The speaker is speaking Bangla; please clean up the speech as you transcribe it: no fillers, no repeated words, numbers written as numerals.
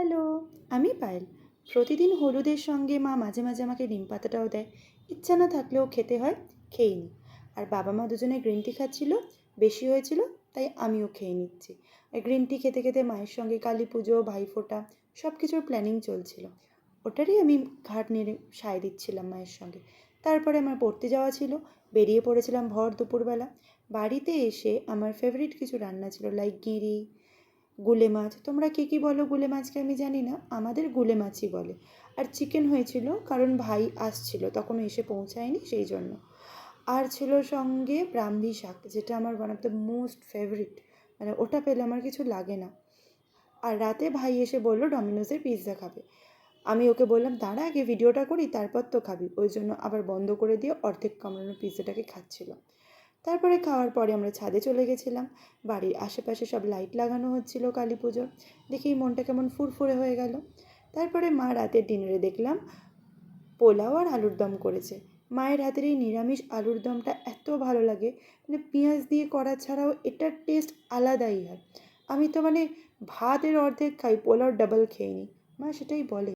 হ্যালো, আমি পায়েল। প্রতিদিন হলুদের সঙ্গে মা মাঝে মাঝে আমাকে নিম পাতাটাও দেয়। ইচ্ছা না থাকলেও খেতে হয়, খেয়েই নিই। আর বাবা মা দুজনে গ্রিন টি খাচ্ছিল, বেশি হয়েছিল, তাই আমিও খেয়ে নিচ্ছি। আর গ্রিন টি খেতে খেতে মায়ের সঙ্গে কালী পুজো, ভাইফোঁটা সব কিছুর প্ল্যানিং চলছিল। ওটারই আমি ঘাট নেড়ে সায় দিচ্ছিলাম মায়ের সঙ্গে। তারপরে আমার পড়তে যাওয়া ছিল, বেরিয়ে পড়েছিলাম ভর দুপুরবেলা। বাড়িতে এসে আমার ফেভারিট কিছু রান্না ছিল, লাইক গিরি, গুলে মাছ। তোমরা কে কী বলো গুলে মাছকে আমি জানি না, আমাদের গুলে মাছই বলে। আর চিকেন হয়েছিল, কারণ ভাই আসছিল, তখনও এসে পৌঁছায়নি সেই জন্য। আর ছিল সঙ্গে ব্রাহ্মী শাক, যেটা আমার one of the most favourite, মানে ওটা পেলে আমার কিছু লাগে না। আর রাতে ভাই এসে বললো ডমিনোজের পিৎজা খাবে। আমি ওকে বললাম দাঁড়া আগে ভিডিওটা করি, তারপর তো খাবি। ওই জন্য আবার বন্ধ করে দিয়ে অর্ধেক কামড়ানো পিৎজাটাকে খাচ্ছিল। তারপরে খাওয়ার পরে আমরা ছাদে চলে গেছিলাম। বাড়ির আশেপাশে সব লাইট লাগানো হচ্ছিল কালী পুজোর, দেখেই মনটা কেমন ফুরফুরে হয়ে গেল। তারপরে মা রাতের ডিনারে দেখলাম পোলাও আর আলুর দম করেছে। মায়ের হাতের এই নিরামিষ আলুর দমটা এত ভালো লাগে, মানে পেঁয়াজ দিয়ে করা ছাড়াও এটার টেস্ট আলাদাই হয়। আমি তো মানে ভাতের অর্ধেক খাই, পোলাও ডাবল খেয়ে নিই। মা সেটাই বলে।